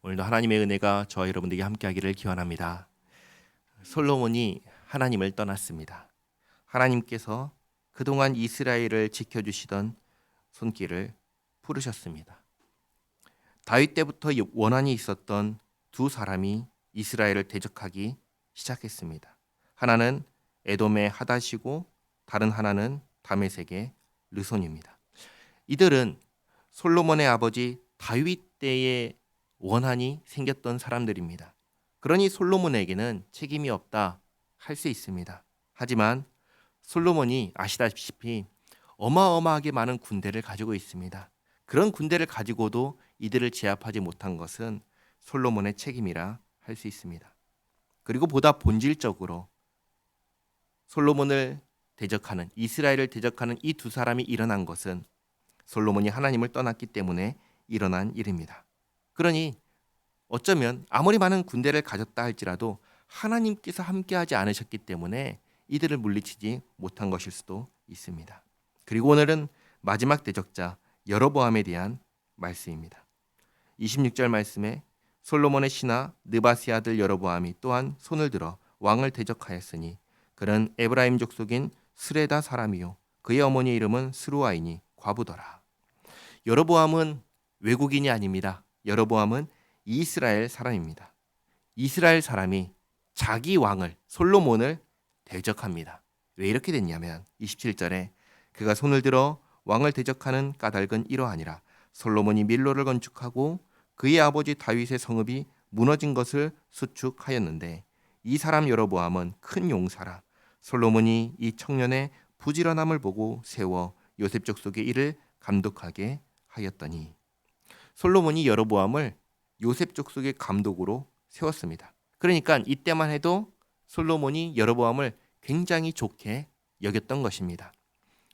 오늘도 하나님의 은혜가 저와 여러분들에게 함께하기를 기원합니다. 솔로몬이 하나님을 떠났습니다. 하나님께서 그동안 이스라엘을 지켜주시던 손길을 풀으셨습니다. 다윗 때부터 원한이 있었던 두 사람이 이스라엘을 대적하기 시작했습니다. 하나는 에돔의 하닷이고 다른 하나는 다메섹의 르손입니다. 이들은 솔로몬의 아버지 다윗 때의 원한이 생겼던 사람들입니다. 그러니 솔로몬에게는 책임이 없다 할 수 있습니다. 하지만 솔로몬이 아시다시피 어마어마하게 많은 군대를 가지고 있습니다. 그런 군대를 가지고도 이들을 제압하지 못한 것은 솔로몬의 책임이라 할 수 있습니다. 그리고 보다 본질적으로 솔로몬을 대적하는, 이스라엘을 대적하는 이 두 사람이 일어난 것은 솔로몬이 하나님을 떠났기 때문에 일어난 일입니다. 그러니 어쩌면 아무리 많은 군대를 가졌다 할지라도 하나님께서 함께하지 않으셨기 때문에 이들을 물리치지 못한 것일 수도 있습니다. 그리고 오늘은 마지막 대적자 여로보암에 대한 말씀입니다. 26절 말씀에 솔로몬의 신하 느바시 아들 여로보암이 또한 손을 들어 왕을 대적하였으니 그는 에브라임 족속인 스레다 사람이요 그의 어머니의 이름은 스루아이니 과부더라. 여로보암은 외국인이 아닙니다. 여로보암은 이스라엘 사람입니다. 이스라엘 사람이 자기 왕을 솔로몬을 대적합니다. 왜 이렇게 됐냐면 27절에 그가 손을 들어 왕을 대적하는 까닭은 이러하니라. 솔로몬이 밀로를 건축하고 그의 아버지 다윗의 성읍이 무너진 것을 수축하였는데 이 사람 여로보암은 큰 용사라. 솔로몬이 이 청년의 부지런함을 보고 세워 요셉 족속의 일을 감독하게 하였더니 솔로몬이 여로보암을 요셉 족속의 감독으로 세웠습니다. 그러니까 이때만 해도 솔로몬이 여로보암을 굉장히 좋게 여겼던 것입니다.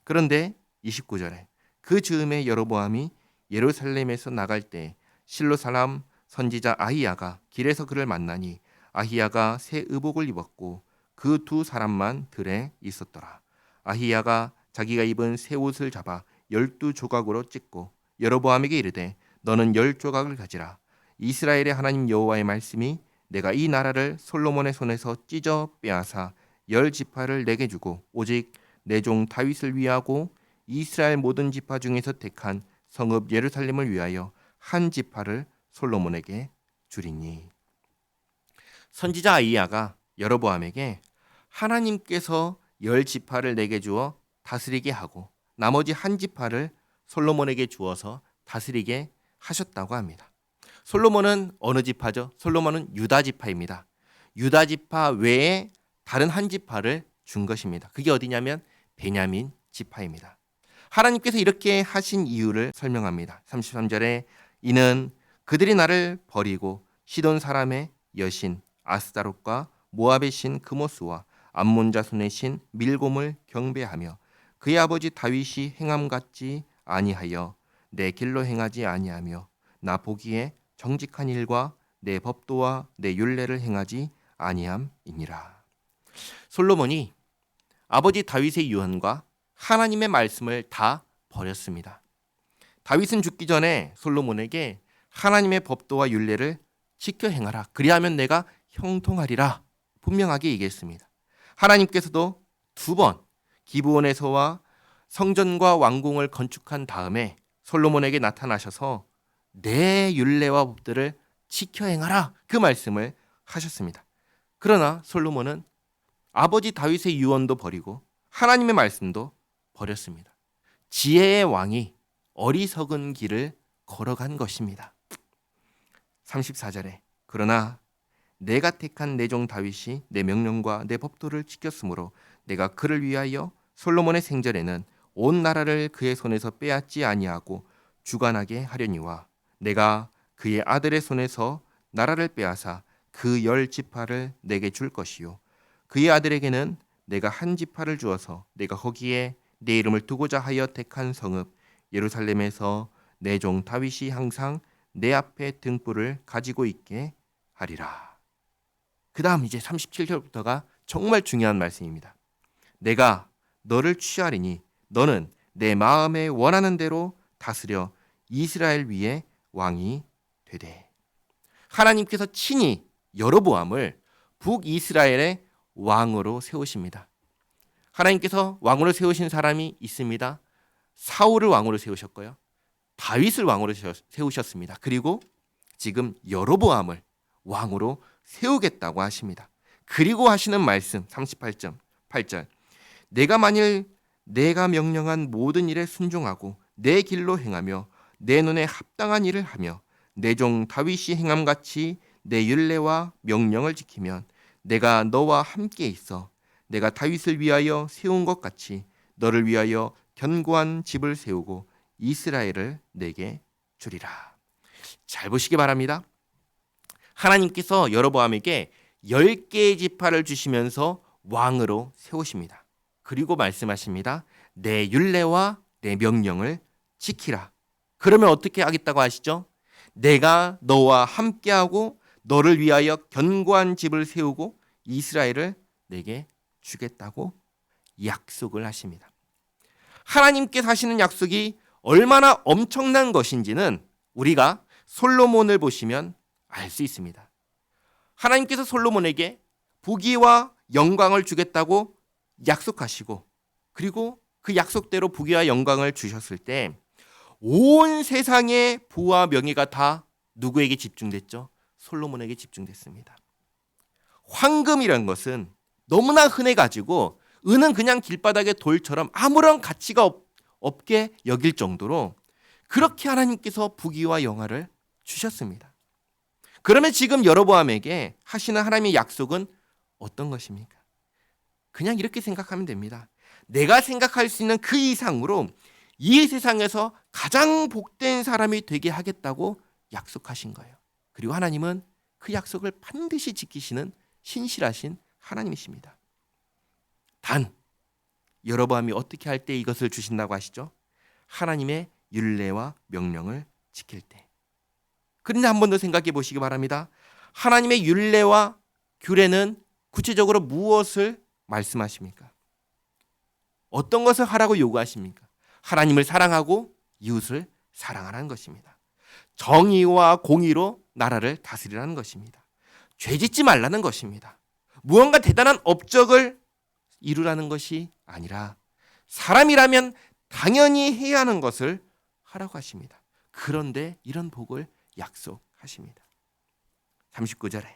그런데 29절에 그 즈음에 여로보암이 예루살렘에서 나갈 때 실로 사람 선지자 아히야가 길에서 그를 만나니 아히야가 새 의복을 입었고 그 두 사람만 들에 있었더라. 아히야가 자기가 입은 새 옷을 잡아 12조각으로 찢고 여로보암에게 이르되 너는 10조각을 가지라. 이스라엘의 하나님 여호와의 말씀이 내가 이 나라를 솔로몬의 손에서 찢어 빼앗아 10지파를 내게 주고 오직 내 종 다윗을 위하고 이스라엘 모든 지파 중에서 택한 성읍 예루살렘을 위하여 한 지파를 솔로몬에게 주리니. 선지자 아히야가 여로보암에게 하나님께서 10지파를 내게 주어 다스리게 하고 나머지 한 지파를 솔로몬에게 주어서 다스리게 하셨다고 합니다. 솔로몬은 어느 지파죠? 솔로몬은 유다 지파입니다. 유다 지파 외에 다른 한 지파를 준 것입니다. 그게 어디냐면 베냐민 지파입니다. 하나님께서 이렇게 하신 이유를 설명합니다. 33절에 이는 그들이 나를 버리고 시돈 사람의 여신 아스다롯과 모압의 신 그모스와 암몬 자손의 신 밀곰을 경배하며 그의 아버지 다윗이 행함 같지 아니하여 내 길로 행하지 아니하며 나 보기에 정직한 일과 내 법도와 내 율례를 행하지 아니함이니라. 솔로몬이 아버지 다윗의 유언과 하나님의 말씀을 다 버렸습니다. 다윗은 죽기 전에 솔로몬에게 하나님의 법도와 율례를 지켜 행하라. 그리하면 내가 형통하리라. 분명하게 얘기했습니다. 하나님께서도 두 번 기브온에서와 성전과 왕궁을 건축한 다음에 솔로몬에게 나타나셔서 내 율례와 법들을 지켜 행하라. 그 말씀을 하셨습니다. 그러나 솔로몬은 아버지 다윗의 유언도 버리고 하나님의 말씀도 버렸습니다. 지혜의 왕이 어리석은 길을 걸어간 것입니다. 34절에 그러나 내가 택한 내 종 다윗이 내 명령과 내 법도를 지켰으므로 내가 그를 위하여 솔로몬의 생전에는 온 나라를 그의 손에서 빼앗지 아니하고 주관하게 하려니와 내가 그의 아들의 손에서 나라를 빼앗아 그 10지파를 내게 줄 것이요 그의 아들에게는 내가 한 지파를 주어서 내가 거기에 내 이름을 두고자 하여 택한 성읍 예루살렘에서 내 종 다윗이 항상 내 앞에 등불을 가지고 있게 하리라. 그 다음 이제 37절부터가 정말 중요한 말씀입니다. 내가 너를 취하리니 너는 내 마음에 원하는 대로 다스려 이스라엘 위에 왕이 되되. 하나님께서 친히 여로보암을 북이스라엘의 왕으로 세우십니다. 하나님께서 왕으로 세우신 사람이 있습니다. 사울을 왕으로 세우셨고요. 다윗을 왕으로 세우셨습니다. 그리고 지금 여로보암을 왕으로 세우겠다고 하십니다. 그리고 하시는 말씀 38절 내가 만일 내가 명령한 모든 일에 순종하고 내 길로 행하며 내 눈에 합당한 일을 하며 내 종 다윗이 행함같이 내 율례와 명령을 지키면 내가 너와 함께 있어 내가 다윗을 위하여 세운 것 같이 너를 위하여 견고한 집을 세우고 이스라엘을 내게 주리라. 잘 보시기 바랍니다. 하나님께서 여로보암에게 10개의 지파를 주시면서 왕으로 세우십니다. 그리고 말씀하십니다. 내 율례와 내 명령을 지키라. 그러면 어떻게 하겠다고 하시죠? 내가 너와 함께하고 너를 위하여 견고한 집을 세우고 이스라엘을 내게 주겠다고 약속을 하십니다. 하나님께서 하시는 약속이 얼마나 엄청난 것인지는 우리가 솔로몬을 보시면 알 수 있습니다. 하나님께서 솔로몬에게 부귀와 영광을 주겠다고 약속하시고 그리고 그 약속대로 부귀와 영광을 주셨을 때 온 세상의 부와 명예가 다 누구에게 집중됐죠? 솔로몬에게 집중됐습니다. 황금이라는 것은 너무나 흔해가지고 은은 그냥 길바닥의 돌처럼 아무런 가치가 없게 여길 정도로 그렇게 하나님께서 부귀와 영화를 주셨습니다. 그러면 지금 여로보암에게 하시는 하나님의 약속은 어떤 것입니까? 그냥 이렇게 생각하면 됩니다. 내가 생각할 수 있는 그 이상으로 이 세상에서 가장 복된 사람이 되게 하겠다고 약속하신 거예요. 그리고 하나님은 그 약속을 반드시 지키시는 신실하신 하나님이십니다. 단 여로보암이 어떻게 할 때 이것을 주신다고 하시죠? 하나님의 율례와 명령을 지킬 때. 그런데 한 번 더 생각해 보시기 바랍니다. 하나님의 율례와 규례는 구체적으로 무엇을 말씀하십니까? 어떤 것을 하라고 요구하십니까? 하나님을 사랑하고 이웃을 사랑하라는 것입니다. 정의와 공의로 나라를 다스리라는 것입니다. 죄짓지 말라는 것입니다. 무언가 대단한 업적을 이루라는 것이 아니라 사람이라면 당연히 해야 하는 것을 하라고 하십니다. 그런데 이런 복을 약속하십니다. 39절에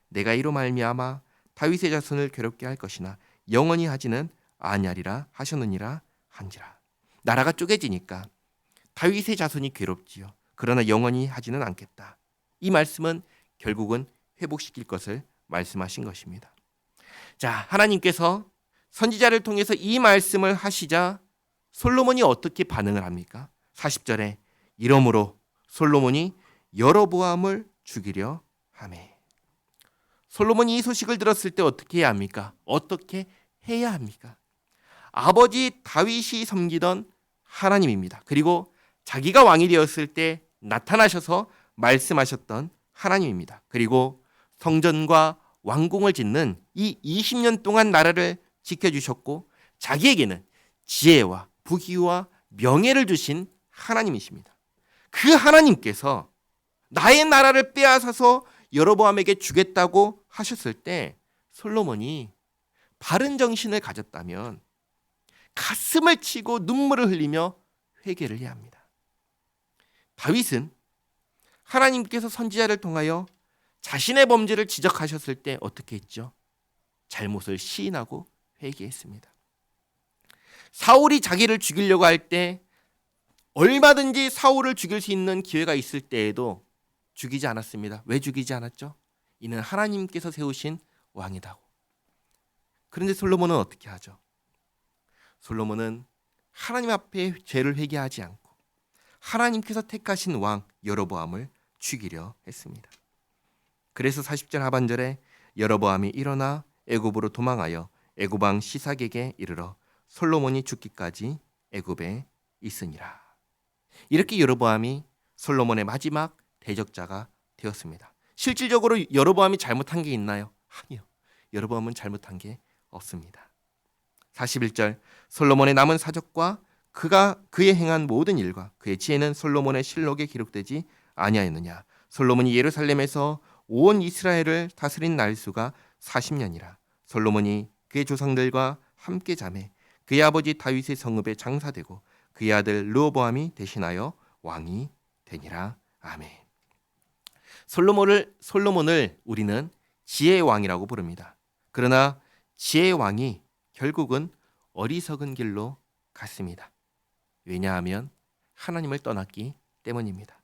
내가 이로 말미암아 다윗의 자손을 괴롭게 할 것이나 영원히 하지는 아니하리라 하셨느니라 한지라. 나라가 쪼개지니까 다윗의 자손이 괴롭지요. 그러나 영원히 하지는 않겠다. 이 말씀은 결국은 회복시킬 것을 말씀하신 것입니다. 자, 하나님께서 선지자를 통해서 이 말씀을 하시자 솔로몬이 어떻게 반응을 합니까? 40절에 이러므로 솔로몬이 여로보암을 죽이려 하매. 솔로몬이 이 소식을 들었을 때 어떻게 해야 합니까? 어떻게 해야 합니까? 아버지 다윗이 섬기던 하나님입니다. 그리고 자기가 왕이 되었을 때 나타나셔서 말씀하셨던 하나님입니다. 그리고 성전과 왕궁을 짓는 이 20년 동안 나라를 지켜주셨고 자기에게는 지혜와 부귀와 명예를 주신 하나님이십니다. 그 하나님께서 나의 나라를 빼앗아서 여로보암에게 주겠다고 하셨을 때 솔로몬이 바른 정신을 가졌다면 가슴을 치고 눈물을 흘리며 회개를 해야 합니다. 다윗은 하나님께서 선지자를 통하여 자신의 범죄를 지적하셨을 때 어떻게 했죠? 잘못을 시인하고 회개했습니다. 사울이 자기를 죽이려고 할 때 얼마든지 사울을 죽일 수 있는 기회가 있을 때에도 죽이지 않았습니다. 왜 죽이지 않았죠? 이는 하나님께서 세우신 왕이다고. 그런데 솔로몬은 어떻게 하죠? 솔로몬은 하나님 앞에 죄를 회개하지 않고 하나님께서 택하신 왕 여로보암을 죽이려 했습니다. 그래서 40절 하반절에 여로보암이 일어나 애굽으로 도망하여 애굽 왕 시삭에게 이르러 솔로몬이 죽기까지 애굽에 있으니라. 이렇게 여로보암이 솔로몬의 마지막 대적자가 되었습니다. 실질적으로 여로보암이 잘못한 게 있나요? 아니요. 여로보암은 잘못한 게 없습니다. 41절 솔로몬의 남은 사적과 그가 그의 행한 모든 일과 그의 지혜는 솔로몬의 실록에 기록되지 아니하였느냐? 솔로몬이 예루살렘에서 온 이스라엘을 다스린 날수가 40년이라. 솔로몬이 그의 조상들과 함께 잠에 그의 아버지 다윗의 성읍에 장사되고 그의 아들 르호보암이 대신하여 왕이 되니라. 아멘. 솔로몬을 우리는 지혜의 왕이라고 부릅니다. 그러나 지혜의 왕이 결국은 어리석은 길로 갔습니다. 왜냐하면 하나님을 떠났기 때문입니다.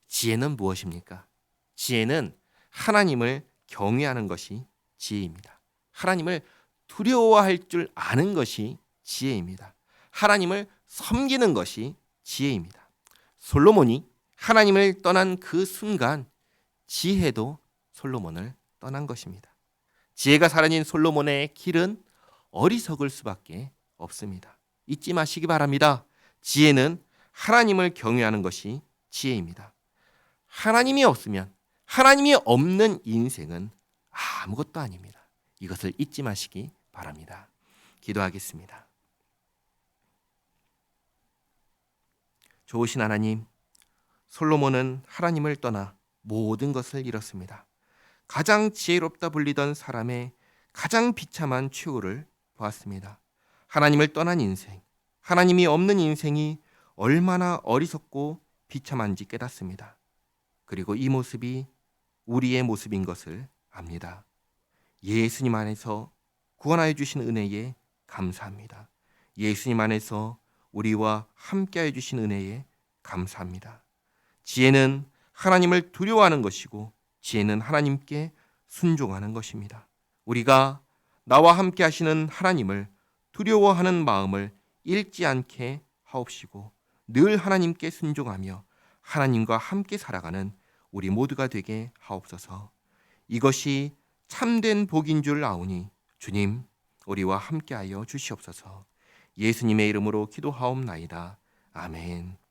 지혜는 무엇입니까? 지혜는 하나님을 경외하는 것이 지혜입니다. 하나님을 두려워할 줄 아는 것이 지혜입니다. 하나님을 섬기는 것이 지혜입니다. 솔로몬이 하나님을 떠난 그 순간 지혜도 솔로몬을 떠난 것입니다. 지혜가 사라진 솔로몬의 길은 어리석을 수밖에 없습니다. 잊지 마시기 바랍니다. 지혜는 하나님을 경외하는 것이 지혜입니다. 하나님이 없으면, 하나님이 없는 인생은 아무것도 아닙니다. 이것을 잊지 마시기 바랍니다. 기도하겠습니다. 좋으신 하나님, 솔로몬은 하나님을 떠나 모든 것을 잃었습니다. 가장 지혜롭다 불리던 사람의 가장 비참한 최후를 보았습니다. 하나님을 떠난 인생, 하나님이 없는 인생이 얼마나 어리석고 비참한지 깨닫습니다. 그리고 이 모습이 우리의 모습인 것을 압니다. 예수님 안에서 구원하여 주신 은혜에 감사합니다. 예수님 안에서 우리와 함께하여 주신 은혜에 감사합니다. 지혜는 하나님을 두려워하는 것이고 지혜는 하나님께 순종하는 것입니다. 우리가 나와 함께 하시는 하나님을 두려워하는 마음을 잃지 않게 하옵시고 늘 하나님께 순종하며 하나님과 함께 살아가는 우리 모두가 되게 하옵소서. 이것이 참된 복인 줄 아오니 주님 우리와 함께하여 주시옵소서. 예수님의 이름으로 기도하옵나이다. 아멘.